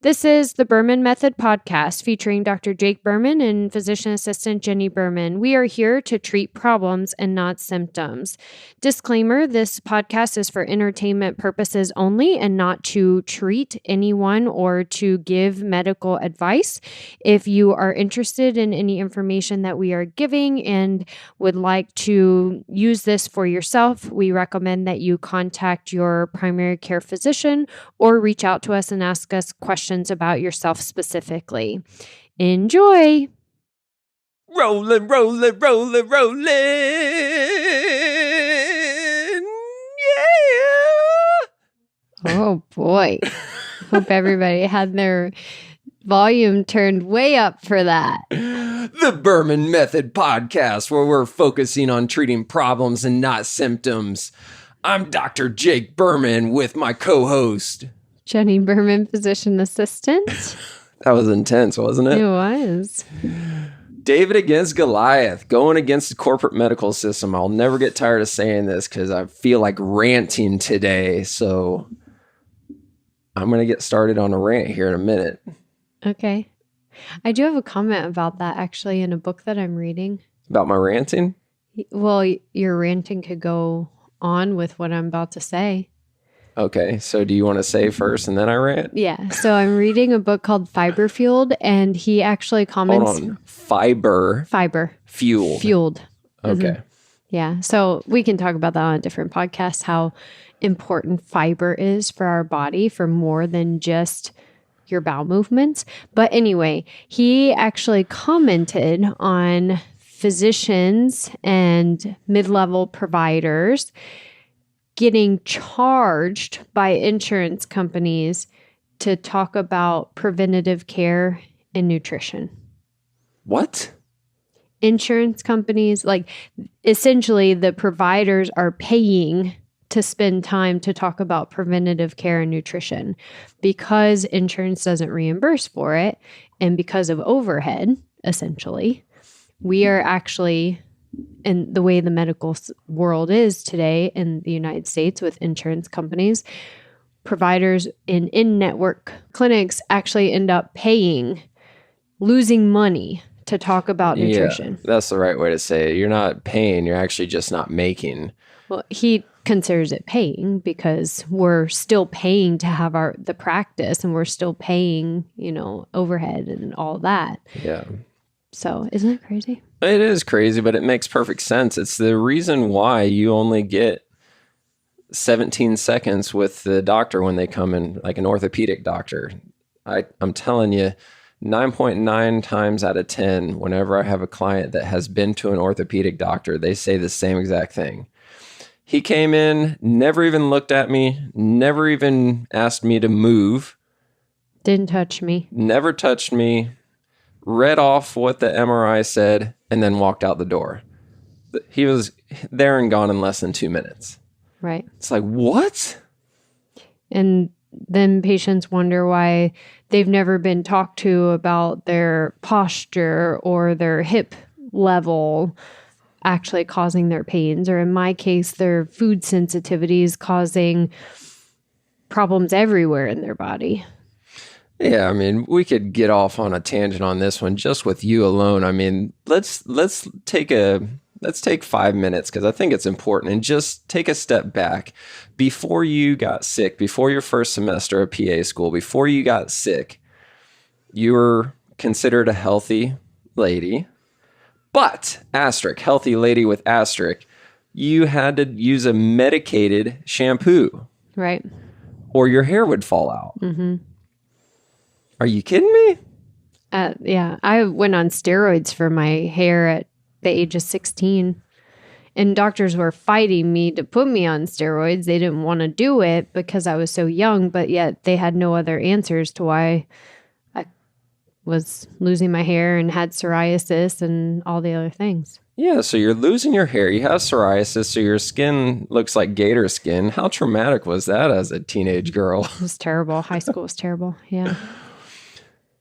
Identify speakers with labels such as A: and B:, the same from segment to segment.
A: This is the Berman Method podcast featuring Dr. Jake Berman and physician assistant Jenni Berman. We are here to treat problems and not symptoms. Disclaimer, this podcast is for entertainment purposes only and not to treat anyone or to give medical advice. If you are interested in any information that we are giving and would like to use this for yourself, we recommend that you contact your primary care physician or reach out to us and ask us questions about yourself specifically. Enjoy.
B: Rolling. Yeah.
A: Oh boy. Hope everybody had their volume turned way up for that.
B: The Berman Method podcast, where we're focusing on treating problems and not symptoms. I'm Dr. Jake Berman with my co-host,
A: Jenni Berman, physician assistant.
B: That was intense, wasn't it?
A: It was.
B: David against Goliath, going against the corporate medical system. I'll never get tired of saying this because I feel like ranting today. So I'm going to get started on a rant here in a minute.
A: Okay. I do have a comment about that actually in a book that I'm reading.
B: About my ranting?
A: Well, your ranting could go on with what I'm about to say.
B: Okay, so do you want to say first and then I rant?
A: Yeah, so I'm reading a book called Fiber Fueled, and he actually comments...
B: Hold on. Fiber. Fueled.
A: Fueled.
B: Okay.
A: Mm-hmm. Yeah, so we can talk about that on a different podcast, how important fiber is for our body for more than just your bowel movements. But anyway, he actually commented on physicians and mid-level providers getting charged by insurance companies to talk about preventative care and nutrition.
B: What?
A: Insurance companies, like essentially the providers are paying to spend time to talk about preventative care and nutrition because insurance doesn't reimburse for it. And because of overhead, essentially, we are actually... And the way the medical world is today in the United States with insurance companies, providers in in-network clinics actually end up losing money to talk about nutrition.
B: Yeah, that's the right way to say it. You're not paying, you're actually just not making.
A: Well, he considers it paying because we're still paying to have the practice and we're still paying, overhead and all that.
B: Yeah.
A: So isn't it crazy?
B: It is crazy, but it makes perfect sense. It's the reason why you only get 17 seconds with the doctor when they come in, like an orthopedic doctor. I'm telling you, 9.9 times out of 10, whenever I have a client that has been to an orthopedic doctor, they say the same exact thing. He came in, never even looked at me, never even asked me to move.
A: Didn't touch me.
B: Never touched me. Read off what the MRI said, and then walked out the door. He was there and gone in less than 2 minutes.
A: Right.
B: It's like, what?
A: And then patients wonder why they've never been talked to about their posture or their hip level actually causing their pains, or in my case, their food sensitivities causing problems everywhere in their body.
B: Yeah, I mean, we could get off on a tangent on this one just with you alone. I mean, let's take 5 minutes because I think it's important, and just take a step back. Before you got sick, before your first semester of PA school, before you got sick, you were considered a healthy lady, but asterisk, healthy lady with asterisk, you had to use a medicated shampoo.
A: Right.
B: Or your hair would fall out.
A: Mm-hmm.
B: Are you kidding me?
A: Yeah, I went on steroids for my hair at the age of 16. And doctors were fighting me to put me on steroids. They didn't want to do it because I was so young, but yet they had no other answers to why I was losing my hair and had psoriasis and all the other things.
B: Yeah, so you're losing your hair. You have psoriasis, so your skin looks like gator skin. How traumatic was that as a teenage girl?
A: It was terrible. High school was terrible. Yeah.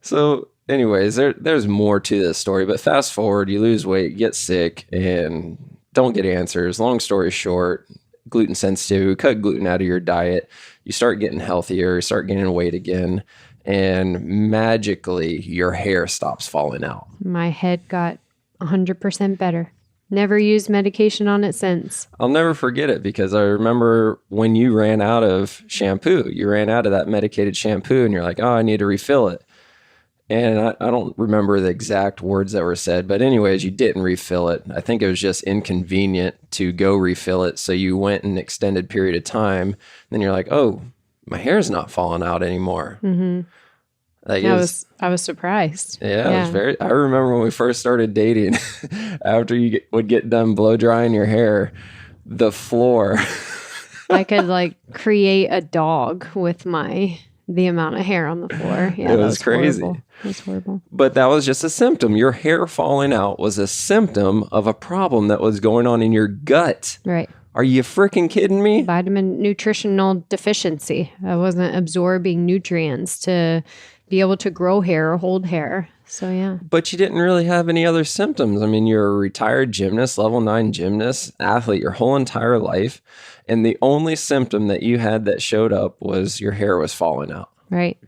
B: So anyways, there's more to this story, but fast forward, you lose weight, get sick, and don't get answers. Long story short, gluten sensitive, cut gluten out of your diet. You start getting healthier, you start gaining weight again. and magically your hair stops falling out.
A: My head got 100% better. Never used medication on it since.
B: I'll never forget it because I remember when you ran out of shampoo, you ran out of that medicated shampoo and you're like, oh, I need to refill it. And I don't remember the exact words that were said, but anyways, you didn't refill it. I think it was just inconvenient to go refill it. So you went an extended period of time. Then you're like, oh, my hair's not falling out anymore.
A: Mm-hmm.
B: Like
A: I was surprised.
B: Yeah, it was very. I remember when we first started dating. After you would get done blow drying your hair, the floor.
A: I could like create a dog with the amount of hair on the floor. Yeah,
B: it was crazy.
A: Horrible. It was horrible.
B: But that was just a symptom. Your hair falling out was a symptom of a problem that was going on in your gut.
A: Right.
B: Are you freaking kidding me?
A: Nutritional deficiency. I wasn't absorbing nutrients to be able to grow hair or hold hair. So, yeah.
B: But you didn't really have any other symptoms. I mean, you're a retired gymnast, level 9 gymnast, athlete your whole entire life. And the only symptom that you had that showed up was your hair was falling out.
A: Right.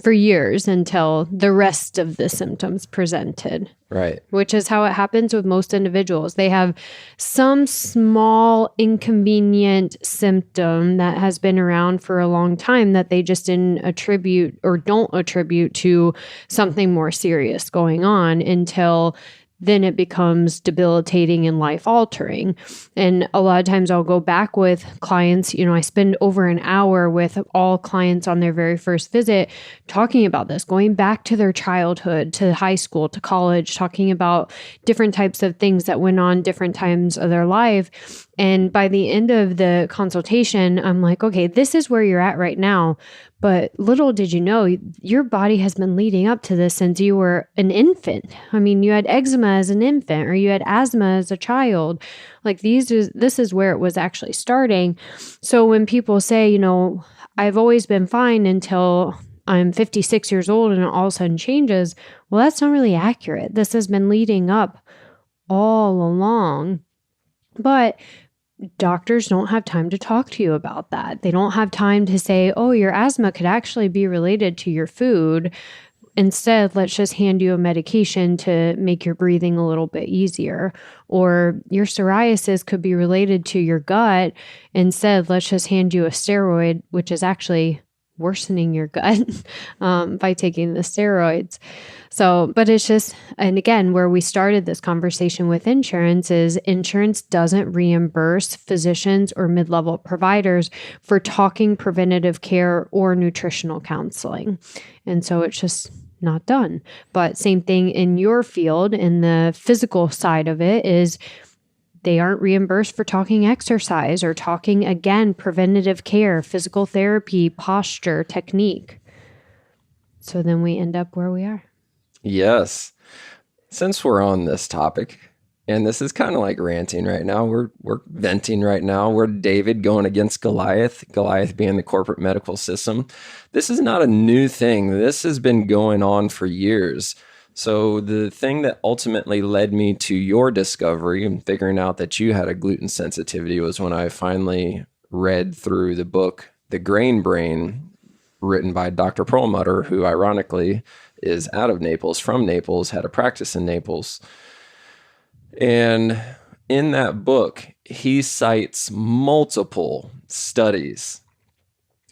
A: For years until the rest of the symptoms presented.
B: Right.
A: Which is how it happens with most individuals. They have some small inconvenient symptom that has been around for a long time that they just didn't attribute or don't attribute to something more serious going on until then it becomes debilitating and life-altering. And a lot of times I'll go back with clients, I spend over an hour with all clients on their very first visit talking about this, going back to their childhood, to high school, to college, talking about different types of things that went on different times of their life. And by the end of the consultation, I'm like, okay, this is where you're at right now. But little did you know, your body has been leading up to this since you were an infant. I mean, you had eczema as an infant or you had asthma as a child. Like this is where it was actually starting. So when people say, I've always been fine until I'm 56 years old and it all of a sudden changes, well, that's not really accurate. This has been leading up all along. But doctors don't have time to talk to you about that. They don't have time to say, oh, your asthma could actually be related to your food. Instead, let's just hand you a medication to make your breathing a little bit easier. Or your psoriasis could be related to your gut. Instead, let's just hand you a steroid, which is actually worsening your gut by taking the steroids. So, but it's just, and again, where we started this conversation with insurance is insurance doesn't reimburse physicians or mid-level providers for talking preventative care or nutritional counseling. And so it's just not done. But same thing in your field, in the physical side of it is they aren't reimbursed for talking exercise or talking, again, preventative care, physical therapy, posture, technique. So then we end up where we are.
B: Yes. Since we're on this topic, and this is kind of like ranting right now, we're venting right now. We're David going against Goliath being the corporate medical system. This is not a new thing. This has been going on for years. So the thing that ultimately led me to your discovery and figuring out that you had a gluten sensitivity was when I finally read through the book, The Grain Brain, written by Dr. Perlmutter, who ironically is out of Naples, from Naples, had a practice in Naples. And in that book, he cites multiple studies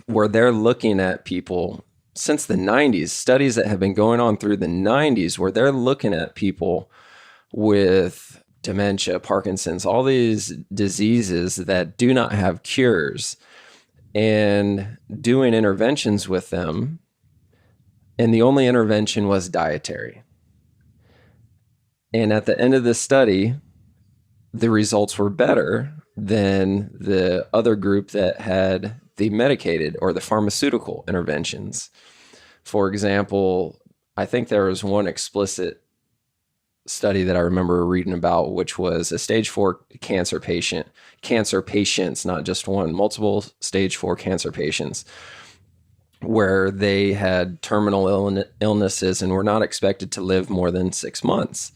B: where they're looking at people since the 90s, studies that have been going on through the 90s, where they're looking at people with dementia, Parkinson's, all these diseases that do not have cures, and doing interventions with them. And the only intervention was dietary. And at the end of the study, the results were better than the other group that had the medicated or the pharmaceutical interventions. For example, I think there was one explicit study that I remember reading about, which was a stage 4 cancer patients, not just one, multiple stage 4 cancer patients, where they had terminal illnesses and were not expected to live more than 6 months.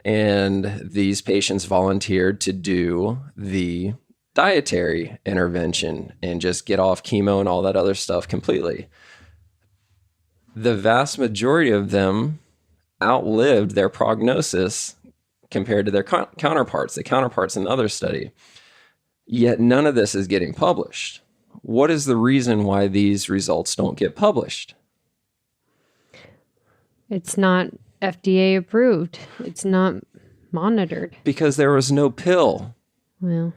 B: And these patients volunteered to do the dietary intervention and just get off chemo and all that other stuff completely. the vast majority of them outlived their prognosis compared to their counterparts, the counterparts in the other study. Yet none of this is getting published. What is the reason why these results don't get published?
A: It's not FDA approved. It's not monitored.
B: Because there was no pill.
A: Well,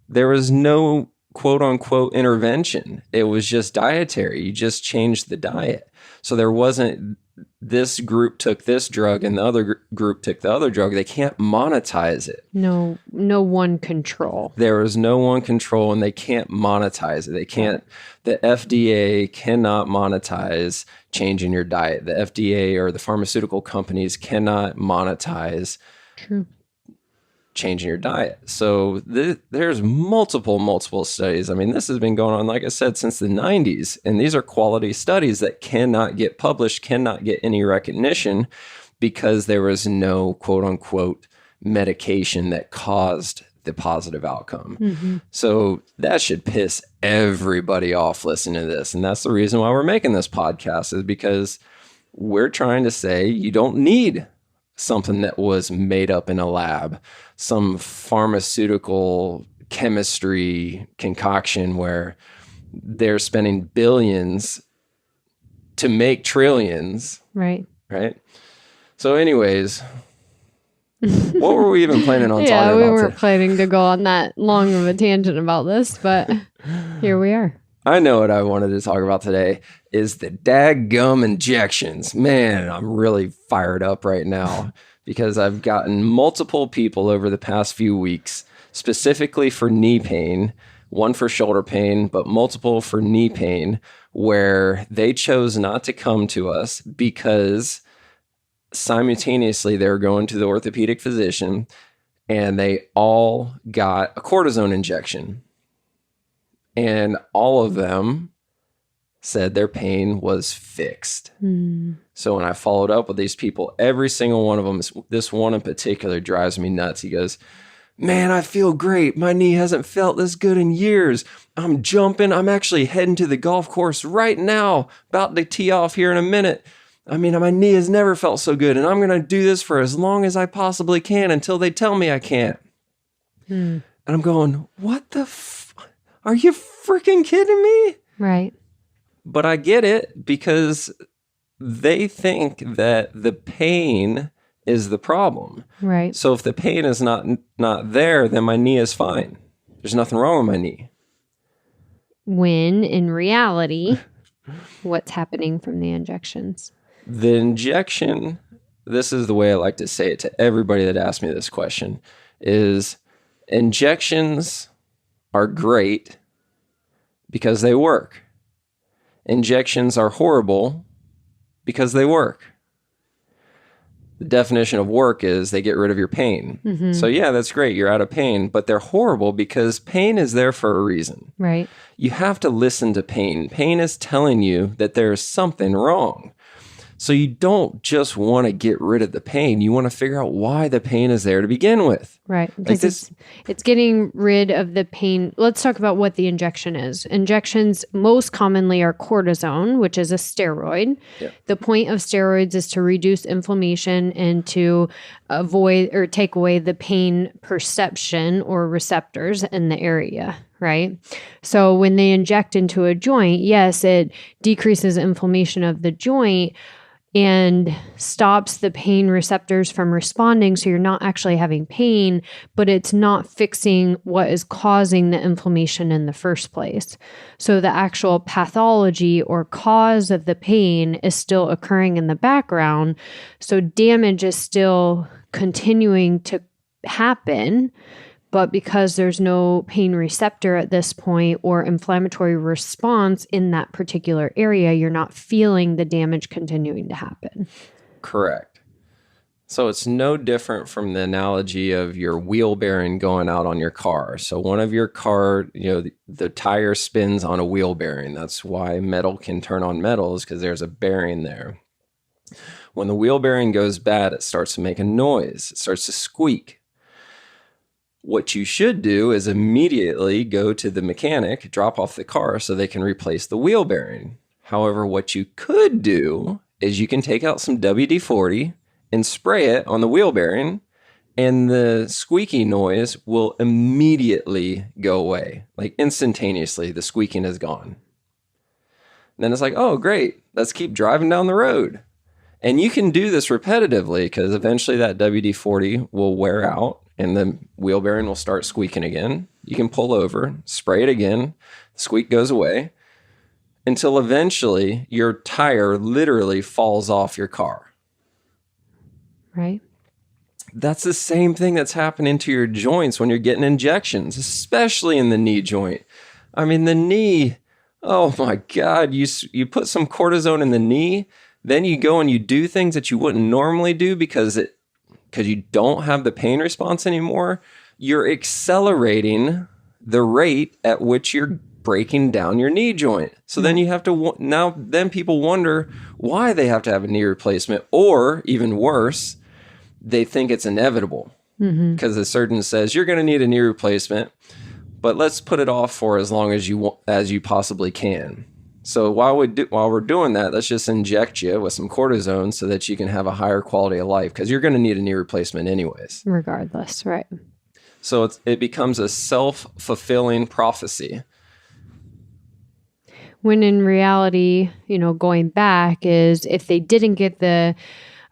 B: there was no quote unquote intervention. It was just dietary. You just changed the diet. So there wasn't this group took this drug and the other group took the other drug. They can't monetize it.
A: No one control.
B: There is no one control, and they can't monetize it. They can't. The FDA cannot monetize changing your diet. The FDA or the pharmaceutical companies cannot monetize changing your diet. So there's multiple studies. I mean, this has been going on, like I said, since the 90s. And these are quality studies that cannot get published, cannot get any recognition because there was no quote unquote medication that caused the positive outcome. Mm-hmm. So that should piss everybody off listening to this. And that's the reason why we're making this podcast, is because we're trying to say you don't need something that was made up in a lab, some pharmaceutical chemistry concoction where they're spending billions to make trillions.
A: Right.
B: So anyways, what were we even planning on talking about?
A: Yeah, we weren't planning to go on that long of a tangent about this, but here we are.
B: I know what I wanted to talk about today is the daggum injections. Man, I'm really fired up right now because I've gotten multiple people over the past few weeks, specifically for knee pain, one for shoulder pain, but multiple for knee pain, where they chose not to come to us because simultaneously they were going to the orthopedic physician and they all got a cortisone injection. And all of them said their pain was fixed. So when I followed up with these people, every single one of them, this one in particular drives me nuts. He goes, "Man, I feel great. My knee hasn't felt this good in years. I'm jumping. I'm actually heading to the golf course right now, about to tee off here in a minute. I mean, my knee has never felt so good, and I'm going to do this for as long as I possibly can until they tell me I can't." And I'm going, what the are you freaking kidding me?
A: Right.
B: But I get it because they think that the pain is the problem.
A: Right.
B: So if the pain is not there, then my knee is fine. There's nothing wrong with my knee.
A: When in reality, what's happening from the injections?
B: The injection, this is the way I like to say it to everybody that asks me this question, is injections are great because they work. Injections are horrible because they work. The definition of work is they get rid of your pain. Mm-hmm. So yeah, that's great. You're out of pain, but they're horrible because pain is there for a reason.
A: Right.
B: You have to listen to pain. Pain is telling you that there's something wrong. So you don't just want to get rid of the pain. You want to figure out why the pain is there to begin with.
A: Right. Because it's getting rid of the pain. Let's talk about what the injection is. Injections most commonly are cortisone, which is a steroid. Yeah. The point of steroids is to reduce inflammation and to avoid or take away the pain perception or receptors in the area. Right. So when they inject into a joint, yes, it decreases inflammation of the joint and stops the pain receptors from responding. So you're not actually having pain, but it's not fixing what is causing the inflammation in the first place. So the actual pathology or cause of the pain is still occurring in the background. So damage is still continuing to happen. But because there's no pain receptor at this point or inflammatory response in that particular area, you're not feeling the damage continuing to happen.
B: Correct. So it's no different from the analogy of your wheel bearing going out on your car. So one of your car, the tire spins on a wheel bearing. That's why metal can turn on metal, is because there's a bearing there. When the wheel bearing goes bad, it starts to make a noise. It starts to squeak. What you should do is immediately go to the mechanic, drop off the car so they can replace the wheel bearing. However, what you could do is you can take out some WD-40 and spray it on the wheel bearing, and the squeaky noise will immediately go away. Like instantaneously, the squeaking is gone. And then it's like, oh, great. Let's keep driving down the road. And you can do this repetitively because eventually that WD-40 will wear out and the wheel bearing will start squeaking again. You can pull over, spray it again, the squeak goes away until eventually your tire literally falls off your car.
A: Right.
B: That's the same thing that's happening to your joints when you're getting injections, especially in the knee joint. I mean, the knee, oh my God, you put some cortisone in the knee, then you go and you do things that you wouldn't normally do because you don't have the pain response anymore. You're accelerating the rate at which you're breaking down your knee joint. So then you have to, then people wonder why they have to have a knee replacement, or even worse, they think it's inevitable because the surgeon says you're going to need a knee replacement, but let's put it off for as long as you possibly can. So while we're doing that, let's just inject you with some cortisone so that you can have a higher quality of life, because you're going to need a knee replacement anyways.
A: Regardless, right?
B: So it becomes a self-fulfilling prophecy.
A: When in reality, going back is if they didn't get the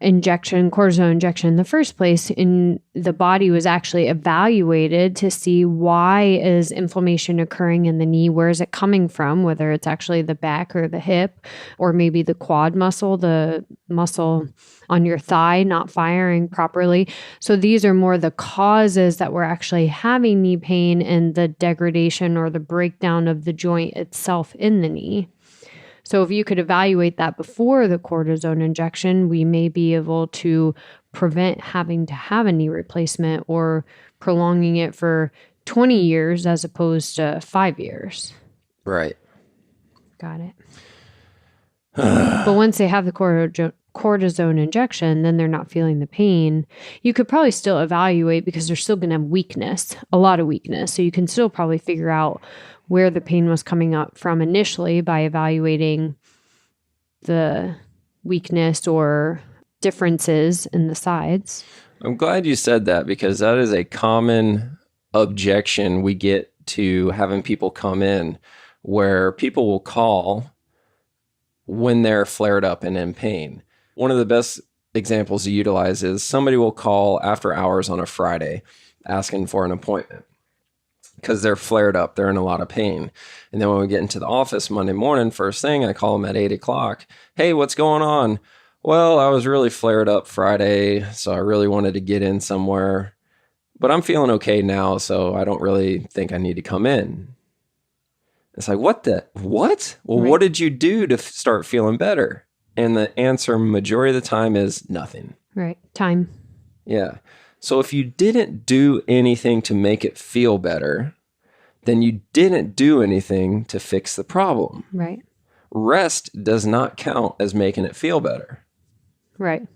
A: cortisone injection in the first place, and the body was actually evaluated to see why is inflammation occurring in the knee, where is it coming from, whether it's actually the back or the hip, or maybe the quad muscle, the muscle on your thigh not firing properly. So these are more the causes that we're actually having knee pain and the degradation or the breakdown of the joint itself in the knee. So if you could evaluate that before the cortisone injection, we may be able to prevent having to have a knee replacement or prolonging it for 20 years as opposed to 5 years.
B: Right.
A: Got it. But once they have the cortisone injection, then they're not feeling the pain. You could probably still evaluate because they're still going to have weakness, a lot of weakness. So you can still probably figure out where the pain was coming up from initially by evaluating the weakness or differences in the sides.
B: I'm glad you said that, because that is a common objection we get to having people come in, where people will call when they're flared up and in pain. One of the best examples to utilize is somebody will call after hours on a Friday asking for an appointment because they're flared up, they're in a lot of pain. And then when we get into the office Monday morning, first thing, I call them at 8 o'clock. Hey, what's going on? Well, I was really flared up Friday, so I really wanted to get in somewhere, but I'm feeling okay now, so I don't really think I need to come in. It's like, what? Well, right. What did you do to start feeling better? And the answer majority of the time is nothing.
A: Right. Time.
B: Yeah. So if you didn't do anything to make it feel better, then you didn't do anything to fix the problem.
A: Right.
B: Rest does not count as making it feel better.
A: Right.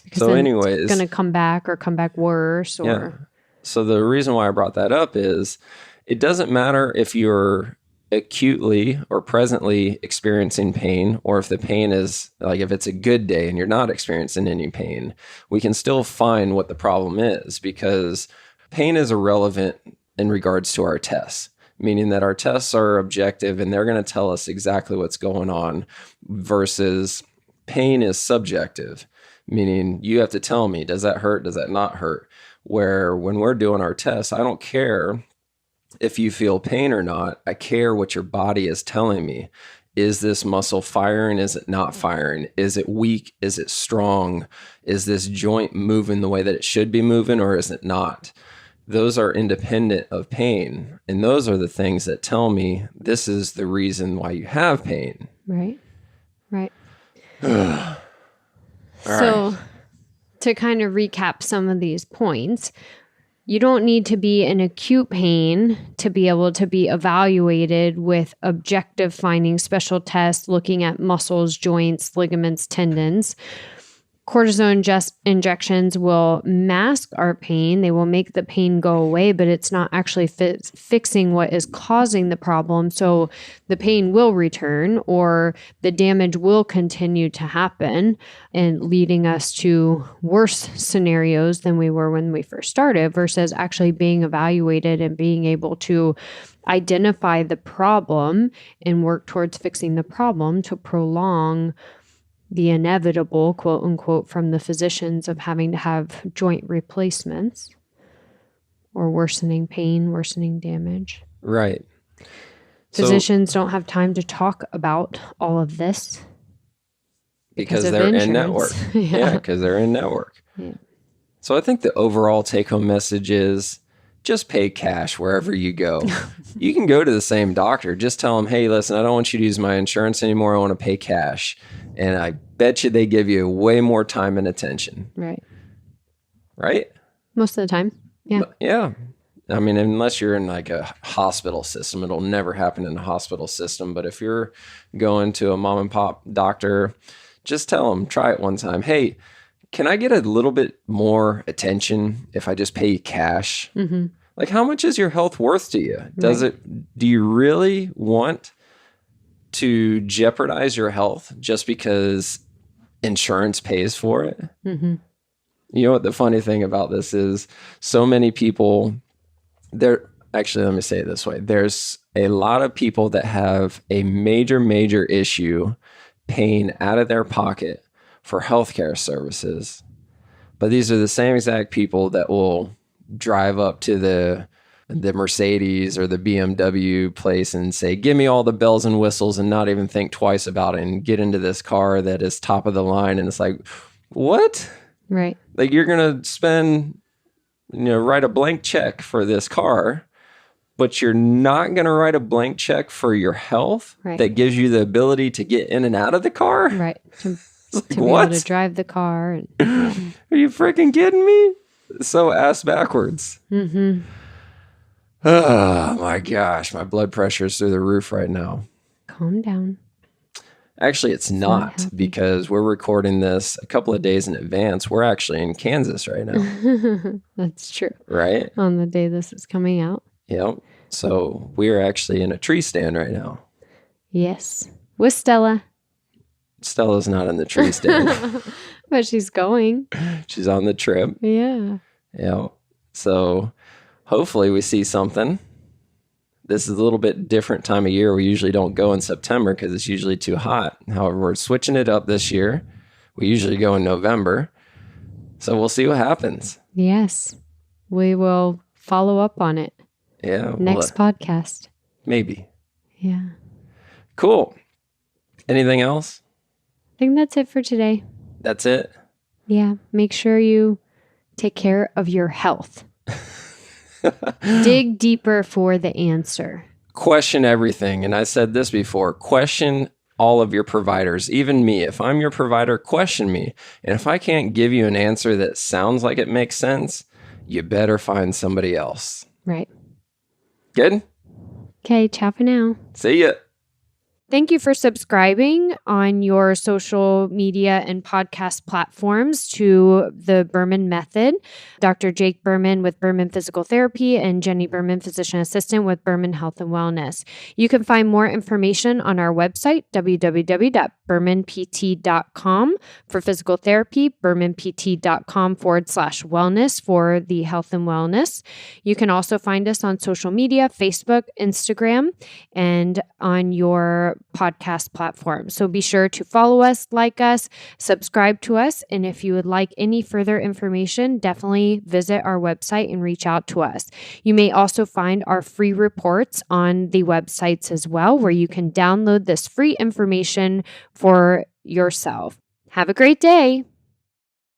A: Because
B: so anyways,
A: it's going to come back worse. Or
B: yeah. So the reason why I brought that up is it doesn't matter if you're acutely or presently experiencing pain, or if the pain is like, if it's a good day and you're not experiencing any pain, we can still find what the problem is, because pain is irrelevant in regards to our tests, meaning that our tests are objective and they're going to tell us exactly what's going on, versus pain is subjective, meaning you have to tell me, does that hurt? Does that not hurt? Where when we're doing our tests, I don't care if you feel pain or not. I care what your body is telling me. Is this muscle firing? Is it not firing? Is it weak? Is it strong? Is this joint moving the way that it should be moving, or is it not? Those are independent of pain. And those are the things that tell me this is the reason why you have pain.
A: Right. Right.
B: All
A: so
B: right.
A: To kind of recap some of these points, you don't need to be in acute pain to be able to be evaluated with objective findings, special tests, looking at muscles, joints, ligaments, tendons. cortisone injections will mask our pain. They will make the pain go away, but it's not actually fixing what is causing the problem. So the pain will return or the damage will continue to happen and leading us to worse scenarios than we were when we first started versus actually being evaluated and being able to identify the problem and work towards fixing the problem to prolong the inevitable, quote unquote, from the physicians of having to have joint replacements or worsening pain, worsening damage.
B: Right.
A: Physicians don't have time to talk about all of this
B: because they're in network. Yeah, because they're in network. Yeah. So I think the overall take-home message is just pay cash wherever you go. You can go to the same doctor. Just tell them, hey, listen, I don't want you to use my insurance anymore. I want to pay cash. And I bet you they give you way more time and attention.
A: Right.
B: Right?
A: Most of the time. Yeah.
B: Yeah. I mean, unless you're in like a hospital system, it'll never happen in a hospital system. But if you're going to a mom and pop doctor, just tell them, try it one time. Hey, can I get a little bit more attention if I just pay cash? Mm-hmm. Like, how much is your health worth to you? Do you really want to jeopardize your health just because insurance pays for it? Mm-hmm. You know what the funny thing about this is? So many people, actually, let me say it this way. There's a lot of people that have a major issue paying out of their pocket for healthcare services. But these are the same exact people that will drive up to the Mercedes or the BMW place and say, give me all the bells and whistles and not even think twice about it and get into this car that is top of the line. And it's like, what?
A: Right.
B: Like you're going to spend, write a blank check for this car, but you're not going to write a blank check for your health that gives you the ability to get in and out of the car?
A: Right. To be able to drive the car.
B: Are you freaking kidding me? So ass backwards. Mm-hmm. Oh my gosh, my blood pressure is through the roof right now.
A: Calm down.
B: Actually, it's not because we're recording this a couple of days in advance. We're actually in Kansas right now.
A: That's true.
B: Right?
A: On the day this is coming out.
B: Yep. So we are actually in a tree stand right now.
A: Yes. With Stella.
B: Stella's not in the tree stand.
A: But she's going.
B: She's on the trip.
A: Yeah.
B: Yeah. So hopefully we see something. This is a little bit different time of year. We usually don't go in September because it's usually too hot. However, we're switching it up this year. We usually go in November. So we'll see what happens.
A: Yes. We will follow up on it.
B: Yeah.
A: Next podcast.
B: Maybe.
A: Yeah.
B: Cool. Anything else?
A: I think that's it for today.
B: That's it?
A: Yeah. Make sure you take care of your health. Dig deeper for the answer.
B: Question everything. And I said this before. Question all of your providers, even me. If I'm your provider, question me. And if I can't give you an answer that sounds like it makes sense, you better find somebody else.
A: Right.
B: Good?
A: Okay. Ciao for now.
B: See ya.
A: Thank you for subscribing on your social media and podcast platforms to the Berman Method. Dr. Jake Berman with Berman Physical Therapy and Jenni Berman, Physician Assistant with Berman Health and Wellness. You can find more information on our website, www.bermanpt.com for physical therapy, bermanpt.com/wellness for the health and wellness. You can also find us on social media, Facebook, Instagram, and on your podcast platform. So be sure to follow us, like us, subscribe to us. And if you would like any further information, definitely visit our website and reach out to us. You may also find our free reports on the websites as well, where you can download this free information for yourself. Have a great day.